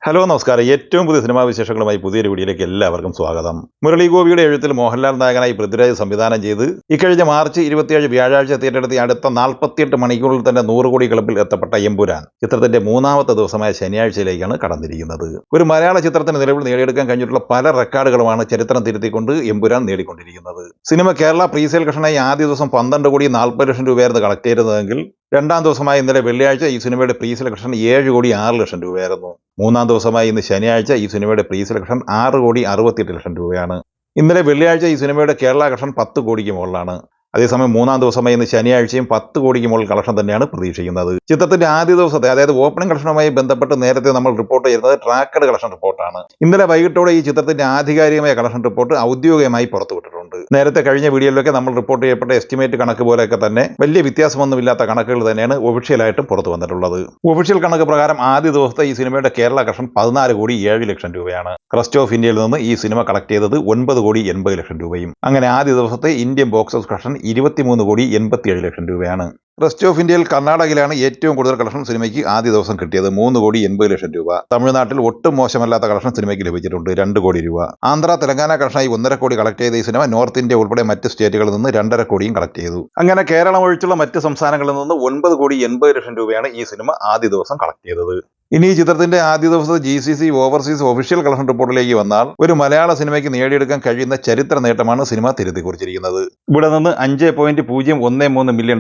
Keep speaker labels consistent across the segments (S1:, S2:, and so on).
S1: Hello നമസ്കാരം. ഏറ്റവും പുതിയ സിനിമാ വിശേഷങ്ങളുമായി പുതിയൊരു വീഡിയോയിലേക്ക് എല്ലാവർക്കും സ്വാഗതം. മുരളി ഗോപിയുടെ എഴുത്തിൽ മോഹൻലാൽ നായകനായി പൃഥ്വിരാജ് സംവിധാനം ചെയ്ത് ഇക്കഴിഞ്ഞ മാർച്ച് 27 വ്യാഴാഴ്ച തിയേറ്ററെത്തി അടുത്ത 48 മണിക്കൂറിൽ തന്നെ 100 കോടി ക്ലബിൽ എത്തപ്പെട്ട എമ്പുരാൻ ചിത്രത്തിന്റെ മൂന്നാമത്തെ ദിവസമായ ശനിയാഴ്ചയിലേക്കാണ് കടന്നിരിക്കുന്നത്. ഒരു മലയാള ചിത്രത്തിന് നിലവിൽ നേടിയെടുക്കാൻ കഴിഞ്ഞിട്ടുള്ള പല റെക്കോർഡുകളുമാണ് ചരിത്രം തിരുത്തിക്കൊണ്ട് എമ്പുരാൻ നേടിക്കൊണ്ടിരിക്കുന്നത്. സിനിമ കേരള പ്രീസെയിൽ കളക്ഷനായി ആദ്യ ദിവസം 12 കോടി 40 ലക്ഷം രൂപയായിരുന്നു കളക്ട് ചെയ്തതെങ്കിൽ രണ്ടാം ദിവസമായ ഇന്നലെ വെള്ളിയാഴ്ച ഈ സിനിമയുടെ പ്രീ സെലക്ഷൻ 7 കോടി 6 ലക്ഷം രൂപയായിരുന്നു. മൂന്നാം ദിവസമായ ഇന്ന് ശനിയാഴ്ച ഈ സിനിമയുടെ പ്രീ സെലക്ഷൻ 6 കോടി 68 ലക്ഷം രൂപയാണ്. ഇന്നലെ വെള്ളിയാഴ്ച ഈ സിനിമയുടെ കേരള കളക്ഷൻ 10 കോടിക്ക് മുകളിലാണ്. അതേസമയം മൂന്നാം ദിവസമായ ഇന്ന് ശനിയാഴ്ചയും 10 കോടിക്ക് മുകളിൽ കളക്ഷൻ തന്നെയാണ് പ്രതീക്ഷിക്കുന്നത്. ചിത്രത്തിന്റെ ആദ്യ ദിവസത്തെ അതായത് ഓപ്പണിംഗ് കളക്ഷനുമായി ബന്ധപ്പെട്ട് നേരത്തെ നമ്മൾ റിപ്പോർട്ട് ചെയ്യുന്നത് ട്രാക്കഡ് കളക്ഷൻ റിപ്പോർട്ടാണ്. ഇന്നലെ വൈകിട്ടോടെ ഈ ചിത്രത്തിന്റെ ആധികാരികമായ കളക്ഷൻ റിപ്പോർട്ട് ഔദ്യോഗികമായി പുറത്തുവിട്ടിട്ടുണ്ട്. നേരത്തെ കഴിഞ്ഞ വീഡിയോയിലൊക്കെ നമ്മൾ റിപ്പോർട്ട് ചെയ്യപ്പെട്ട എസ്റ്റിമേറ്റ് കണക്ക് പോലെയൊക്കെ തന്നെ വലിയ വ്യത്യാസമൊന്നുമില്ലാത്ത കണക്കുകൾ തന്നെയാണ് ഒഫീഷ്യലായിട്ടും പുറത്തു വന്നിട്ടുള്ളത്. ഒഫീഷ്യൽ കണക്ക് പ്രകാരം ആദ്യ ദിവസത്തെ ഈ സിനിമയുടെ കേരള കളക്ഷൻ 14 കോടി 7 ലക്ഷം രൂപയാണ്. റെസ്റ്റ് ഓഫ് ഇന്ത്യയിൽ നിന്ന് ഈ സിനിമ കളക്ട് ചെയ്തത് 9 കോടി 80 ലക്ഷം രൂപയും. അങ്ങനെ ആദ്യ ദിവസത്തെ ഇന്ത്യൻ ബോക്സ് ഓഫീസ് കളക്ഷൻ 23 കോടി 87 ലക്ഷം രൂപയാണ്. റെസ്റ്റ് ഓഫ് ഇന്ത്യയിൽ കർണാടകയിലാണ് ഏറ്റവും കൂടുതൽ കളക്ഷൻ സിനിമയ്ക്ക് ആദ്യ ദിവസം കിട്ടിയത്, 3 കോടി 80 ലക്ഷം രൂപ. തമിഴ്നാട്ടിൽ ഒട്ടും മോശമല്ലാത്ത കളക്ഷൻ സിനിമയ്ക്ക് ലഭിച്ചിട്ടുണ്ട്, 2 കോടി രൂപ. ആന്ധ്ര തെലങ്കാന കളക്ഷനായി 1.5 കോടി കളക്ട് ചെയ്ത ഈ സിനിമ നോർത്ത് ഇന്ത്യ ഉൾപ്പെടെ മറ്റ് സ്റ്റേറ്റുകളിൽ നിന്ന് 2.5 കോടിയും കളക്ട് ചെയ്തു. അങ്ങനെ കേരളം ഒഴിച്ചുള്ള മറ്റ് സംസ്ഥാനങ്ങളിൽ നിന്ന് 9 കോടി 80 ലക്ഷം രൂപയാണ് ഈ സിനിമ ആദ്യ ദിവസം കളക്ട് ചെയ്തത്. ഇനി ഈ ചിത്രത്തിന്റെ ആദ്യ ദിവസത്തെ GCC ഓവർസീസ് ഒഫീഷ്യൽ കളക്ഷൻ റിപ്പോർട്ടിലേക്ക് വന്നാൽ ഒരു മലയാള സിനിമയ്ക്ക് നേടിയെടുക്കാൻ കഴിയുന്ന ചരിത്ര നേട്ടമാണ് സിനിമ തിരുത്തി കുറിച്ചിരിക്കുന്നത്. ഇവിടെ നിന്ന് $5.013 മില്യൺ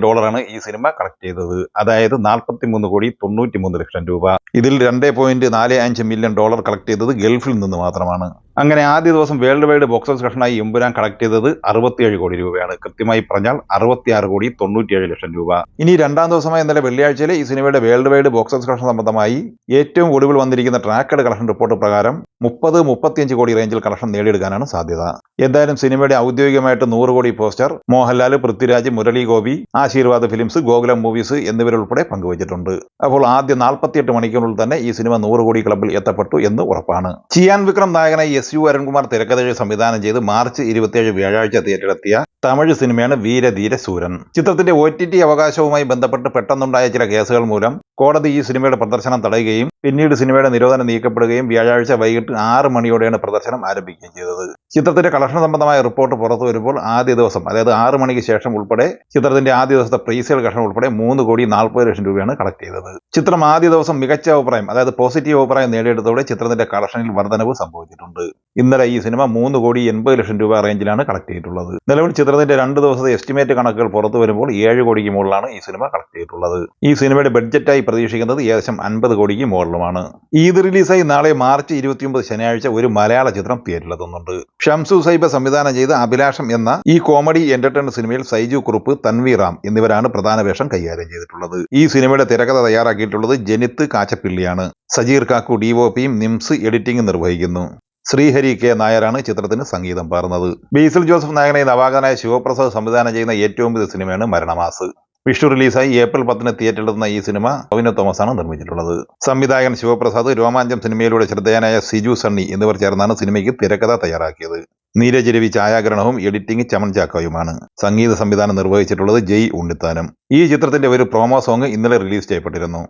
S1: ഈ സിനിമ കളക്ട് ചെയ്തത്. അതായത് 43 കോടി 93 ലക്ഷം രൂപ. ഇതിൽ $2.45 മില്യൺ കളക്ട് ചെയ്തത് ഗൾഫിൽ നിന്ന് മാത്രമാണ്. അങ്ങനെ ആദ്യ ദിവസം വേൾഡ് വൈഡ് ബോക്സ് ഓഫീസ് കളക്ഷനായി എമ്പുരാൻ കളക്ട് ചെയ്തത് 67 കോടി രൂപയാണ്. കൃത്യമായി പറഞ്ഞാൽ 66 കോടി 97 ലക്ഷം രൂപ. ഇനി രണ്ടാം ദിവസമായ ഇന്നലെ വെള്ളിയാഴ്ചയിലെ ഈ സിനിമയുടെ world wide box office collection സംബന്ധമായി ഏറ്റവും ഒടുവിൽ വന്നിരിക്കുന്ന ട്രാക്കഡ് കളക്ഷൻ റിപ്പോർട്ട് പ്രകാരം 30-35 കോടി റേഞ്ചിൽ കളക്ഷൻ നേടിയെടുക്കാനാണ് സാധ്യത. എന്തായാലും സിനിമയുടെ ഔദ്യോഗികമായിട്ട് 100 കോടി poster Mohanlal, Prithviraj, Murali Gopi, Aashirvad films, Gokulam movies എന്നിവരുൾപ്പെടെ പങ്കുവച്ചിട്ടുണ്ട്. അപ്പോൾ ആദ്യ 48 മണിക്കൂറിൽ തന്നെ ഈ സിനിമ 100 കോടി ക്ലബിൽ എത്തപ്പെട്ടു എന്ന് ഉറപ്പാണ്. ചിയാൻ വിക്രം നായകനായി SU അരുൺകുമാർ തിരക്കഥ സംവിധാനം ചെയ്ത് മാർച്ച് 27 വ്യാഴാഴ്ച തിയേറ്ററിലെത്തിയ തമിഴ് സിനിമയാണ് വീരധീര സൂരൻ. ചിത്രത്തിന്റെ OTT അവകാശവുമായി ബന്ധപ്പെട്ട് പെട്ടെന്നുണ്ടായ ചില കേസുകൾ മൂലം കോടതി ഈ സിനിമയുടെ പ്രദർശനം തടയുകയും പിന്നീട് സിനിമയുടെ നിരോധനം നീക്കപ്പെടുകയും വ്യാഴാഴ്ച വൈകിട്ട് 6 മണിയോടെയാണ് പ്രദർശനം ആരംഭിക്കുകയും ചെയ്തത്. ചിത്രത്തിന്റെ കളക്ഷൻ സംബന്ധമായ റിപ്പോർട്ട് പുറത്തു വരുമ്പോൾ ആദ്യ ദിവസം അതായത് 6 മണിക്ക് ശേഷം ഉൾപ്പെടെ ചിത്രത്തിന്റെ ആദ്യ ദിവസത്തെ പ്രീസെയിൽ കളക്ഷൻ ഉൾപ്പെടെ 3 കോടി 40 ലക്ഷം രൂപയാണ് കളക്ട് ചെയ്തത്. ചിത്രം ആദ്യ ദിവസം മികച്ച അഭിപ്രായം അതായത് പോസിറ്റീവ് അഭിപ്രായം നേടിയെടുത്തതോടെ ചിത്രത്തിന്റെ കളക്ഷനിൽ വർധനവ് സംഭവിച്ചിട്ടുണ്ട്. ഇന്നലെ ഈ സിനിമ 3 കോടി 80 ലക്ഷം രൂപ റേഞ്ചിലാണ് കളക്ട് ചെയ്തിട്ടുള്ളത്. നിലവിൽ ചിത്രത്തിന്റെ 2 ദിവസത്തെ എസ്റ്റിമേറ്റ് കണക്കുകൾ പുറത്തു വരുമ്പോൾ 7 കോടിക്ക് മുകളിലാണ് ഈ സിനിമ കളക്ട് ചെയ്തിട്ടുള്ളത്. ഈ സിനിമയുടെ ബഡ്ജറ്റായി പ്രതീക്ഷിക്കുന്നത് ഏകദേശം 50 കോടിക്ക് മുകളിലുമാണ്. ഈദ് റിലീസായി നാളെ മാർച്ച് 29 ശനിയാഴ്ച ഒരു മലയാള ചിത്രം തിയേറ്ററിലെത്തുന്നുണ്ട്. ഷംസു സൈബ സംവിധാനം ചെയ്ത അഭിലാഷം എന്ന ഈ കോമഡി എന്റർടൈനർ സിനിമയിൽ സൈജു കുറുപ്പ്, തൻവീർ റാം എന്നിവരാണ് പ്രധാന വേഷം കൈകാര്യം ചെയ്തിട്ടുള്ളത്. ഈ സിനിമയുടെ തിരക്കഥ തയ്യാറാക്കിയിട്ടുള്ളത് ജനിത്ത് കാച്ചപ്പിള്ളിയാണ്. സജീർ കാക്കു DOPയും നിംസ് എഡിറ്റിംഗ് നിർവഹിക്കുന്നു. ശ്രീഹരി K നായരാണ് ചിത്രത്തിന് സംഗീതം പകർന്നത്. ബേസിൽ ജോസഫ് നായകനായി നവാഗതനായ ശിവപ്രസാദ് സംവിധാനം ചെയ്യുന്ന ഏറ്റവും പുതിയ സിനിമയാണ് മരണമാസ്. വിഷു റിലീസായി ഏപ്രിൽ 10 തിയേറ്ററിലെത്തുന്ന ഈ സിനിമ ടൊവിനോ തോമസാണ് നിർമ്മിച്ചിട്ടുള്ളത്. സംവിധായകൻ ശിവപ്രസാദ്, രോമാഞ്ചം സിനിമയിലൂടെ ശ്രദ്ധേയനായ സിജു സണ്ണി എന്നിവർ ചേർന്നാണ് സിനിമയ്ക്ക് തിരക്കഥ തയ്യാറാക്കിയത്. നീരജ് രവി ഛായാഗ്രഹണവും എഡിറ്റിംഗ് ചമൻ ചാക്കോയുമാണ്. സംഗീത സംവിധാനം നിർവഹിച്ചിട്ടുള്ളത് ജയ് ഉണ്ണിത്താനം. ഈ ചിത്രത്തിന്റെ ഒരു പ്രൊമോ സോങ് ഇന്നലെ റിലീസ് ചെയ്യപ്പെട്ടിരുന്നു.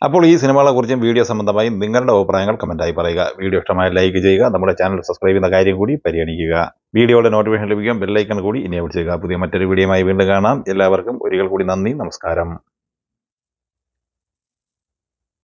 S1: അപ്പോൾ ഈ സിനിമകളെ കുറിച്ചും വീഡിയോ സംബന്ധമായി നിങ്ങളുടെ അഭിപ്രായങ്ങൾ കമന്റായി പറയുക. വീഡിയോ ഇഷ്ടമായ ലൈക്ക് ചെയ്യുക. നമ്മുടെ ചാനൽ സബ്സ്ക്രൈബ് ചെയ്യുന്ന കാര്യം കൂടി പരിഗണിക്കുക. വീഡിയോയുടെ നോട്ടിഫിക്കേഷൻ ലഭിക്കാൻ ബെല്ലൈക്കൺ കൂടി എനേബിൾ ചെയ്യുക. പുതിയ മറ്റൊരു വീഡിയോയുമായി വീണ്ടും കാണാം. എല്ലാവർക്കും ഒരിക്കൽ കൂടി നന്ദി, നമസ്കാരം.